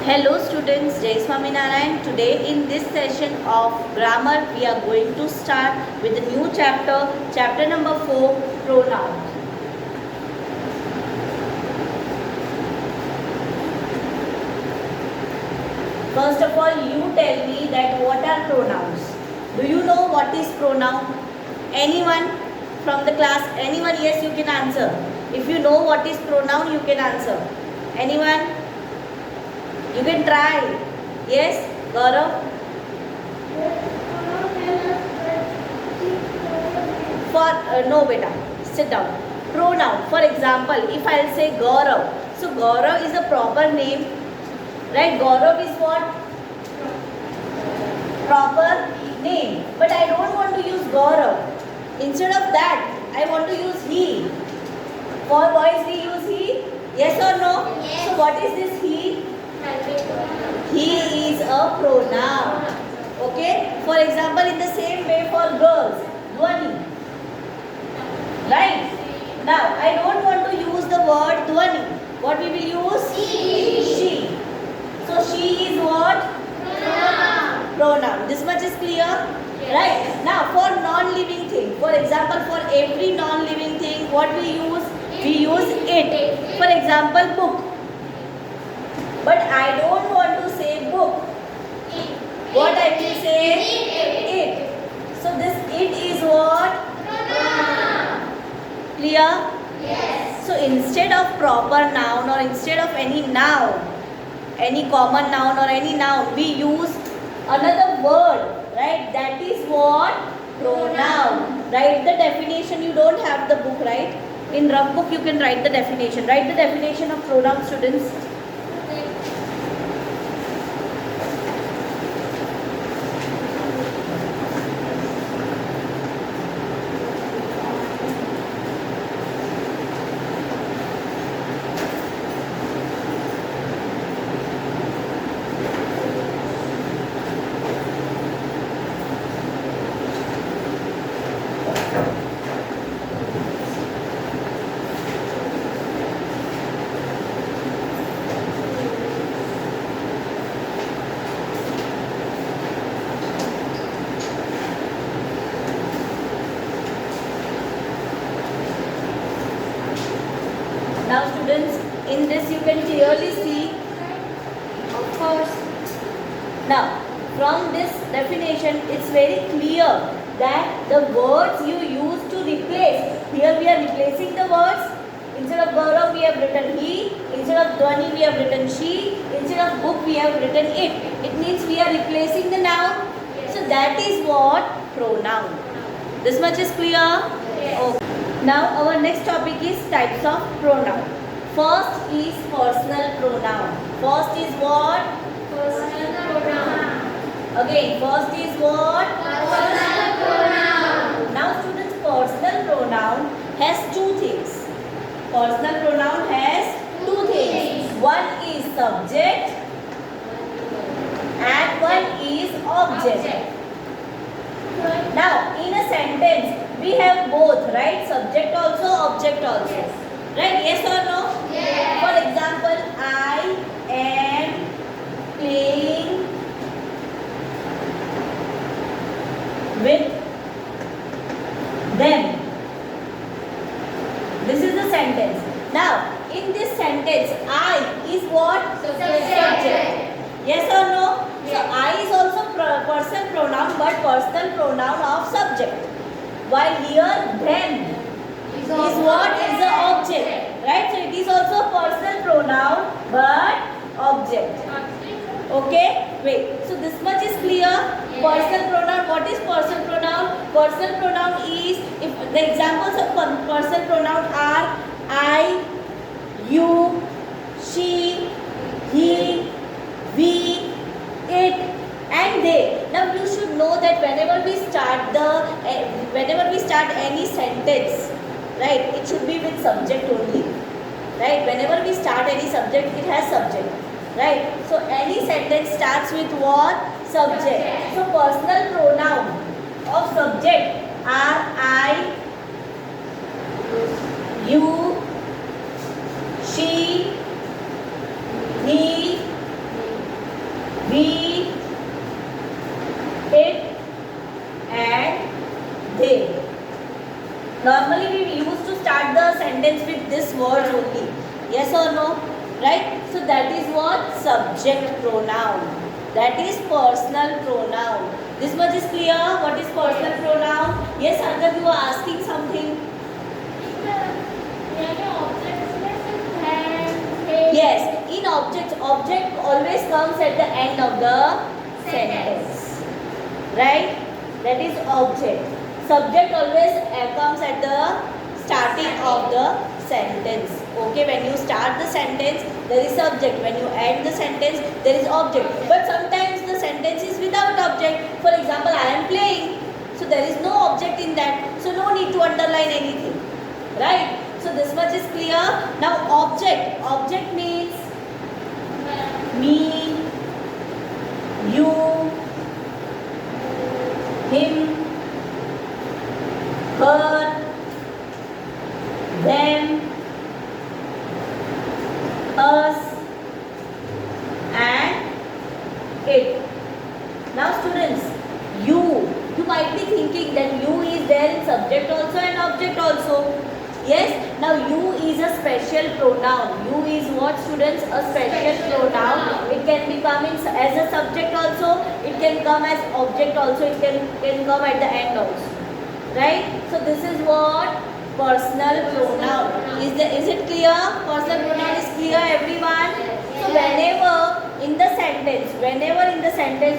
Hello students, Jai Swaminarayan. Today in this session of grammar we are going to start with a new chapter number 4, pronouns. First of all, you tell me that what are pronouns? Do you know what is pronoun? Anyone from the class? Anyone? Yes, you can answer. If you know what is pronoun, you can answer. Anyone? You can try. Yes, Gaurav? No beta, sit down. Pronoun. For example, if I'll say Gaurav. So Gaurav is a proper name. Right? Gaurav is what? Proper name. But I don't want to use Gaurav. Instead of that, I want to use he. For boys we use he. Yes or no? Yes. So what is this he? He is a pronoun. Okay? For example, in the same way for girls, Dhwani. Right? Now, I don't want to use the word Dhwani. What we will use? She. So, she is what? Pronoun. This much is clear? Yes. Right? Now, for non-living thing. For example, for every non-living thing, what we use? We use it. For example, book. But I don't want to say book. What I will say? It. So this it is what? Clear? Yes. So instead of proper noun or instead of any noun, any common noun or any noun, we use another word. Right? That is what? Pronoun. Write the definition. You don't have the book, right? In rough book you can write the definition. Write the definition of pronoun, students. Now students, in this you can clearly see, of course. Now, from this definition, it's very clear that the words you use to replace, here we are replacing the words. Instead of Gaurav we have written he, instead of Dhwani we have written she, instead of book we have written it. It means we are replacing the noun. So that is what? Pronoun. This much is clear? Yes. Okay. Now our next topic is types of pronoun. First is personal pronoun. First is what? Personal pronoun. Again, first is what? Personal pronoun. Now students, personal pronoun has two things. Personal pronoun has two things. One is subject and one is object. Now in a sentence we have both, right? Subject also, object also. Yes. Right? Yes or no? Yes. For example, I am playing with them. This is the sentence. Now, in this sentence, I is what? Subject. Yes or no? Yes. So, I is also personal pronoun, but personal pronoun of subject. While here, them is what? Is the object. Right? So, it is also personal pronoun, but object. Okay? Wait. So, this much is clear? Yes. Personal pronoun. What is personal pronoun? Personal pronoun is, if the examples of personal pronoun are I, you, she, he, we, it, and they. Now you should know that whenever we start any sentence, right, it should be with subject only. Right? Whenever we start any subject, it has subject. Right? So any sentence starts with what? Subject. So personal pronoun of subject are I, you, she, he, Normally we used to start the sentence with this word only. Yes or no? Right? So that is what? Subject pronoun. That is personal pronoun. This much is clear? What is personal pronoun? Yes, Arthur, you are asking something. Yes, in object always comes at the end of the sentence. Right? That is object. Subject always comes at the starting of the sentence. Okay, when you start the sentence, there is subject. When you end the sentence, there is object. But sometimes the sentence is without object. For example, I am playing. So there is no object in that. So no need to underline anything. Right? So this much is clear. Now object. Object means me, you, him, her, them, us, and it. Now students, you might be thinking that you is there in subject also and object also. Yes, now you is a special pronoun. You is what, students? A special pronoun. It can be come in as a subject also. It can come as object also. It can come at the end also. Right? So this is what? Personal pronoun. Is it clear? Personal pronoun is clear, everyone? So whenever in the sentence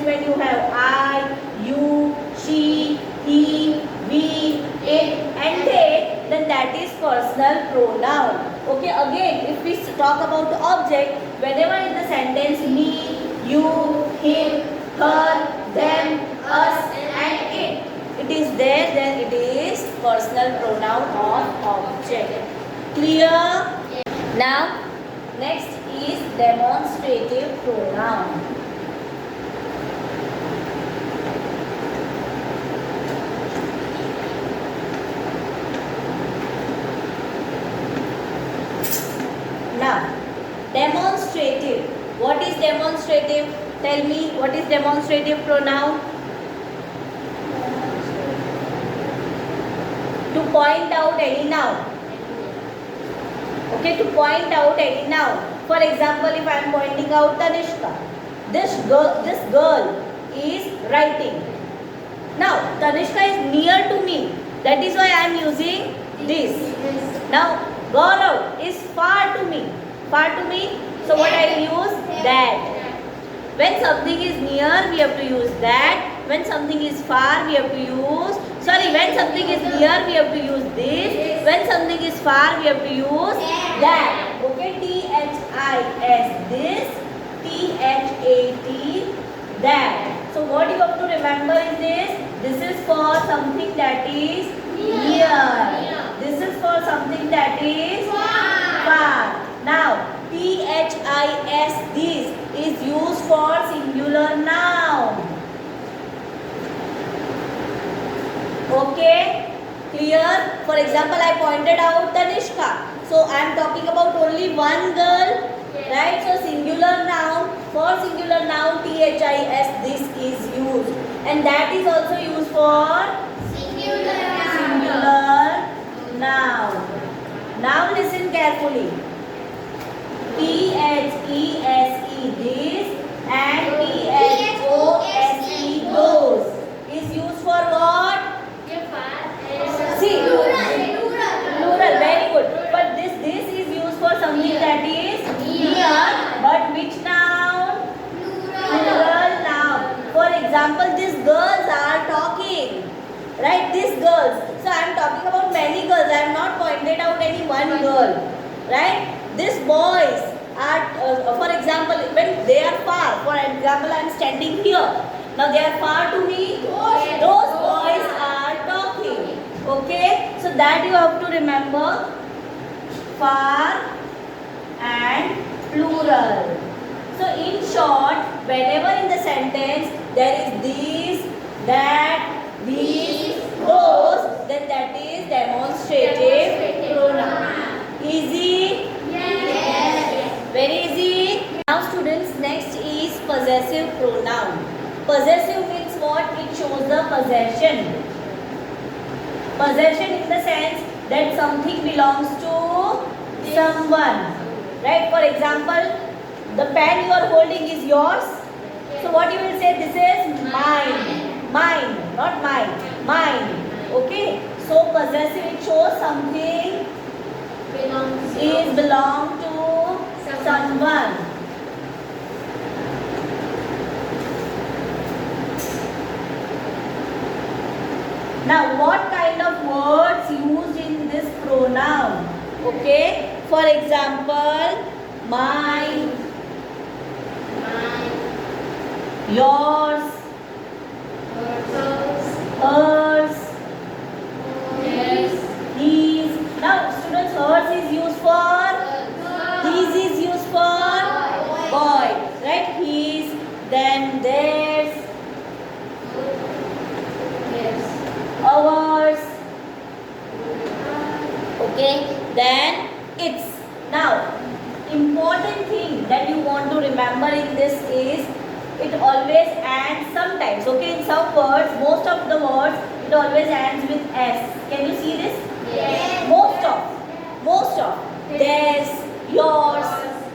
when you have I, you, she, he, we, it and they, then that is personal pronoun. Okay, again, if we talk about the object, whenever in the sentence me, you, him, her, them, us and it is there, then it is personal pronoun of object. Clear? Now, next is demonstrative pronoun. Now, demonstrative. What is demonstrative? Tell me, what is demonstrative pronoun? To point out any noun. Okay, to point out any noun. For example, if I am pointing out Tanishka, this girl is writing. Now, Tanishka is near to me. That is why I am using this. Now, Gaurav is far to me. Far to me. So what I will use? That. When something is near, we have to use that. When something is far, we have to use. When something is near, we have to use this. When something is far, we have to use that. Okay, THIS, this. THAT, that. So what you have to remember is this. This is for something that is near. This is for something that is far. Now, THIS, this is used for singular noun. Okay? Clear? For example, I pointed out Tanishka. So, I am talking about only one girl. Right? So, singular noun. For singular noun, THIS, this is used. And that is also used for singular noun. Now listen carefully. THESE, this, and THOSE, those is used for what? See, plural, very good. But this is used for something that is near. But which noun? Plural noun. For example, these girls are talking. Right? These girls. So I am talking about many girls. I have not pointed out any one girl. Right? These boys are, for example, when they are far. For example, I am standing here. Now they are far to me. Those boys are talking. Okay? So that you have to remember. Far and plural. So in short, whenever in the sentence there is this, that, these, those, then that is demonstrative pronoun. Easy? Yes. Very easy. Now students, next is possessive pronoun. Possessive means what? It shows the possession. Possession in the sense that something belongs to someone. Right? For example, the pen you are holding is yours. So what you will say? This is mine. Mine, not mine. Mine. Okay? So possessive, it shows something is belong to someone. Now, what kind of words used in this pronoun? Okay, for example, mine, yours, hers, his. Now, students, hers is used for, his is used for boy, right? His, then theirs, ours. Okay, then its. Now, important thing that you want to remember in this is it always ends sometimes. Okay, in some words, most of the words, it always ends with s. Can you see this? Yes. Most of. Theirs, yours,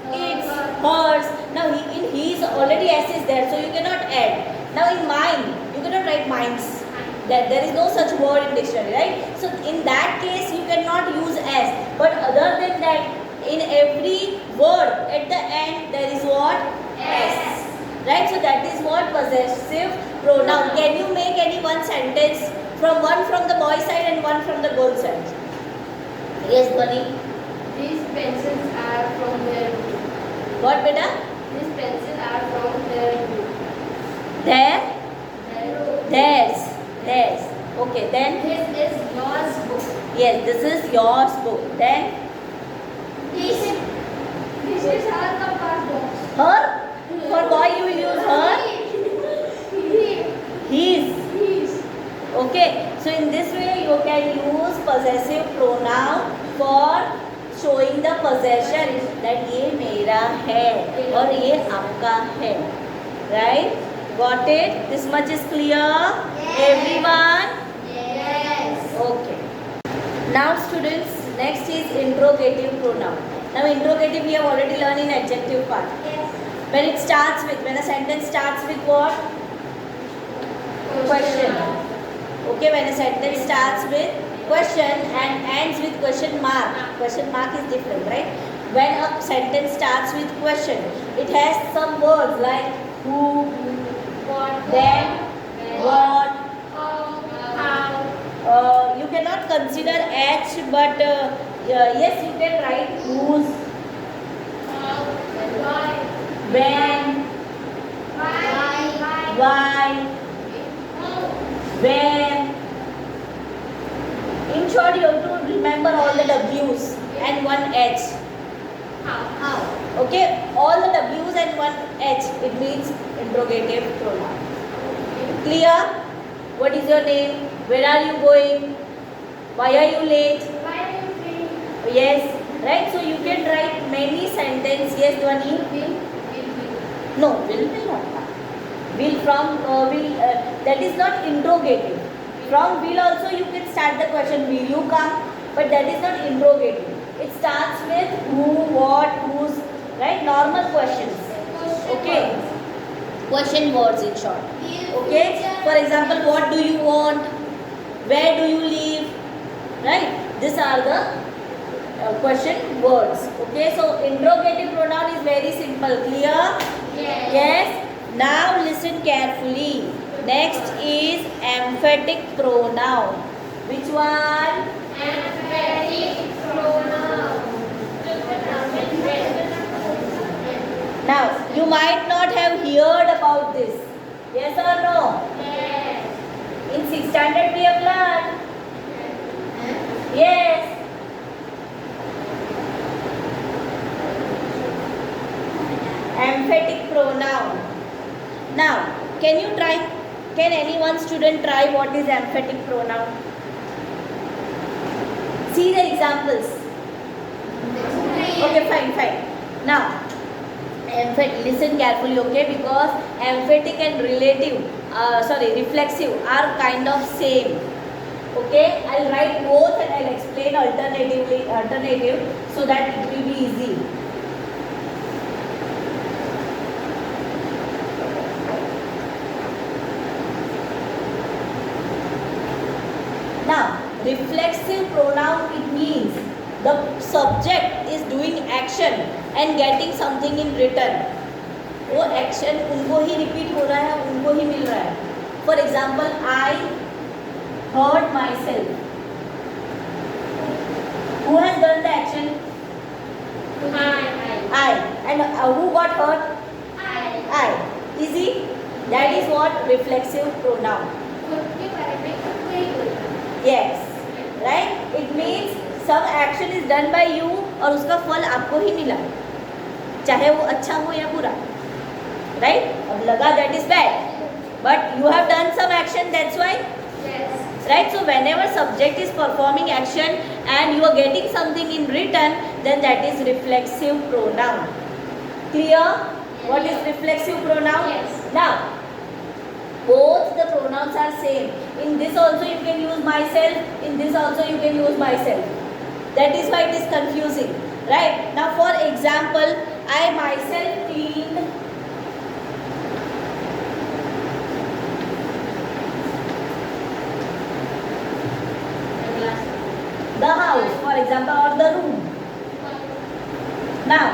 its, hers. Now, in his already s is there, so you cannot add. Now, in mine, you cannot write mines. There is no such word in dictionary, right? So in that case you cannot use s. But other than that, in every word at the end there is what? S. Right? So that is what possessive pronoun. Can you make any one sentence from the boy side and one from the girl side? Yes, Bunny. These pencils are from their group. What, beta? These pencils are from their group. There? Their Theirs. Okay, then? This is yours book. Yes, this is yours book. Then? This is her compass box. Her? For boy you will use her? His. His. Okay, so in this way you can use possessive pronoun for showing the possession that ये मेरा है और ये आपका है. Right? Got it? This much is clear? Yes. Everyone? Yes. Okay. Now students, next is interrogative pronoun. Now interrogative we have already learned in adjective part. Yes. When a sentence starts with what? Question. Okay, when a sentence starts with question and ends with question mark. Question mark is different, right? When a sentence starts with question, it has some words like who, What? then, what. How? You cannot consider H, but yes, you can write whose, Why? when, why, where. In short, you have to remember all the W's and one H. How? Okay, all the W's and one H. It means interrogative pronoun. Clear? What is your name? Where are you going? Why are you late? Why are you free? Yes, right? So you can write many sentences. Yes, Dhwani? No, will not. Will from that is not interrogative. From will also you can start the question. Will you come? But that is not interrogative. It starts with who, what, whose. Right? Normal questions. Okay. Question words in short. Okay. For example, what do you want? Where do you live? Right? These are the question words. Okay. So interrogative pronoun is very simple. Clear? Yes. Now listen carefully. Next is emphatic pronoun. Which one? Emphatic pronoun. Now, you might not have heard about this. Yes or no? Yes. In 6th standard we have learned. Yes. Emphatic pronoun. Now, can you try? Can any one student try what is emphatic pronoun? See the examples. Okay, fine. Now, listen carefully, okay? Because emphatic and reflexive are kind of same. Okay, I'll write both and I'll explain alternative so that it will be easy. Now, reflexive pronoun, it means the subject is doing action and getting something in return. वो action उनको ही repeat हो रहा है, उनको ही मिल रहा है. For example, I hurt myself. Who has done the action? I. And who got hurt? I. Easy? That is what reflexive pronoun. Yes. Right? It means some action is done by you और उसका फल आपको ही मिला, चाहे वो अच्छा हो या बुरा. Right? अब लगा that is bad, but you have done some action, that's why. Right? So whenever subject is performing action and you are getting something in return, then that is reflexive pronoun. Clear? What is reflexive pronoun? Yes. Now, both the pronouns are same. In this also you can use myself, in this also you can use myself. That is why it is confusing. Right? Now for example, I myself cleaned the house, for example, or the room. Now,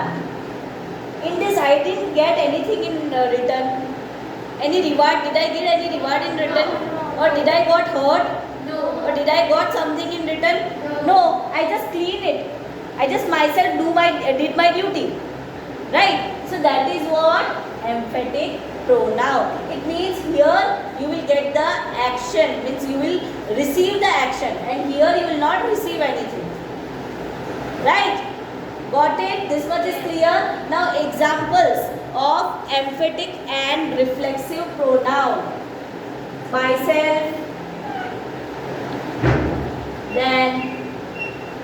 in this I didn't get anything in return. Any reward? Did I get any reward in return? Or did I got hurt? Or did I got something in return? No, I just clean it. I just myself did my duty. Right? So that is what emphatic pronoun. It means here you will get the action, means you will receive the action, and here you will not receive anything. Right? Got it? This much is clear. Now examples of emphatic and reflexive pronoun. Myself, then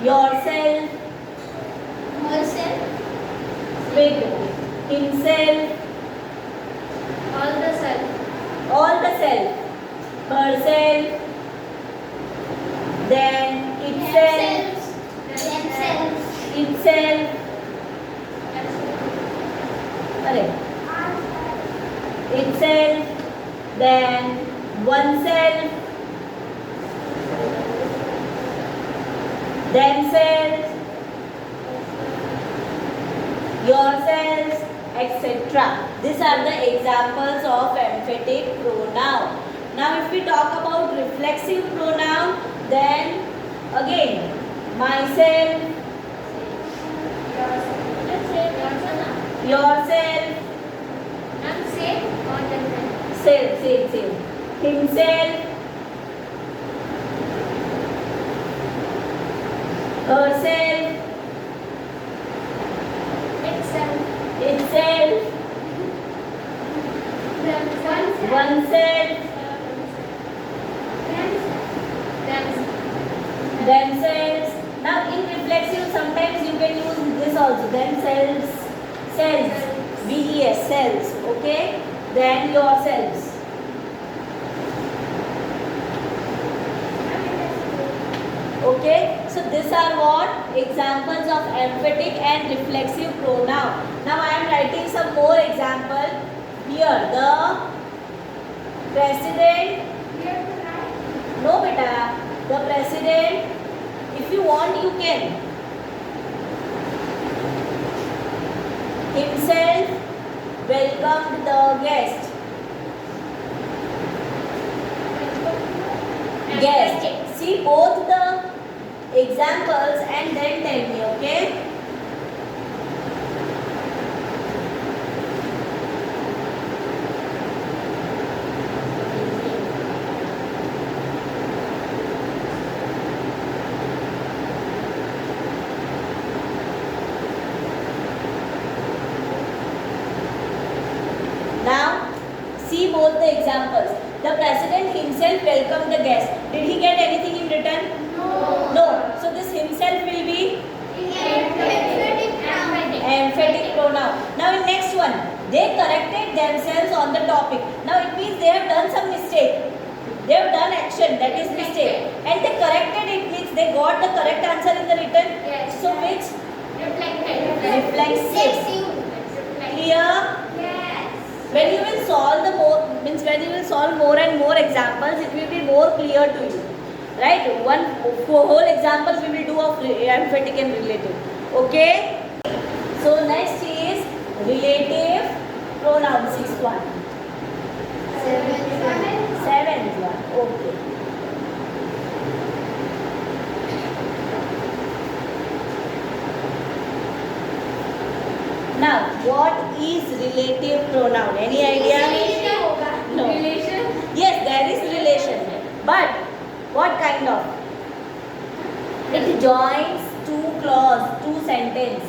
yourself, with himself, all the self, herself, then itself, itself, then oneself, themselves, yourselves, etc. These are the examples of emphatic pronoun. Now if we talk about reflexive pronoun, then again myself, yourself, same, himself, herself, itself, oneself, themselves. Now in reflexive sometimes you can use this also, themselves, selves, VES, selves, okay? Then yourselves. Okay, so these are what examples of emphatic and reflexive pronoun. Now I am writing some more example here. The president, no beta, the president, if you want you can. Himself welcomed the guest. Guest. See both the examples and then tell me, okay? Now, see both the examples. The president himself welcomed the guest. Did he get anything in return? No. So this himself will be emphatic pronoun. Now in next one, they corrected themselves on the topic. Now it means they have done some mistake. They have done action, that is mistake. And they corrected it, means they got the correct answer in the written. Yes. So which? Reflected. Reflexive. Clear? Yes. When you will solve the more, means when you will solve more and more examples, it will be more clear to you. Right? One whole example we will do of emphatic and relative. Okay? So next is relative pronoun, sixth one. Seventh one. Okay. Now, what is relative pronoun? Any idea? No. Relation. Yes, there is relation. But what kind of? It joins two clause, two sentence.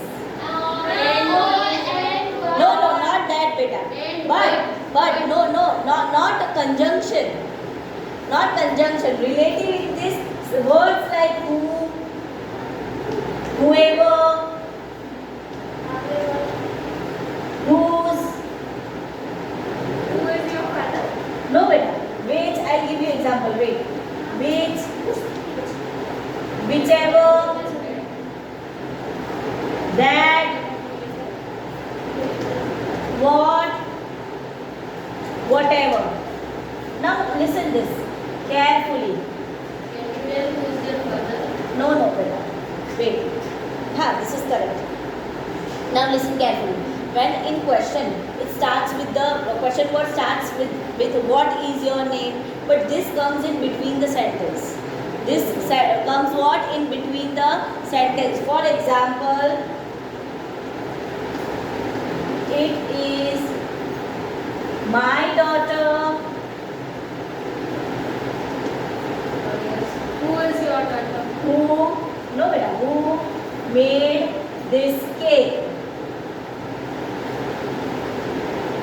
No, not that, beta. But not a conjunction. Not conjunction. Relative in this words like who, whoever, whose. Who is your father? No, beta. Which, I'll give you example. Wait. Which, whichever, that, what, whatever. Now listen this carefully. No, beta. Wait. This is correct. Now listen carefully. When in question, it starts with the question word starts with what is your name, but this comes in between the sentence. This comes what in between the sentence. For example, it is my daughter. Who is your daughter? Who made this cake?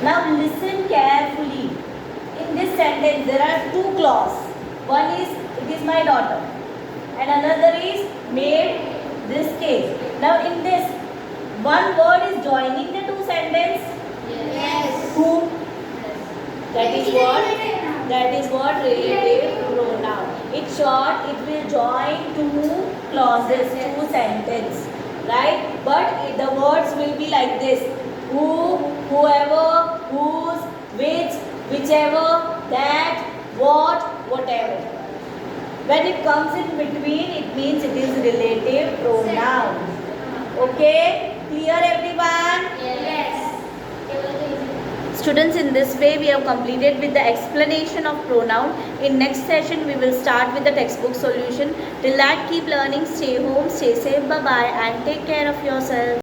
Now listen carefully. In this sentence there are two clauses. One is it is my daughter and another is made this cake. Now in this one word is joining the two sentences. Yes. Who? That is what relative pronoun. It's short, it will join two clauses, two sentences. Right? But the words will be like this. Who, whoever, whose, which, whichever, that, what, whatever. When it comes in between, it means it is relative pronoun. Okay? Clear everyone? Yes. Students, in this way we have completed with the explanation of pronoun. In next session we will start with the textbook solution. Till that, keep learning, stay home, stay safe, bye bye, and take care of yourself.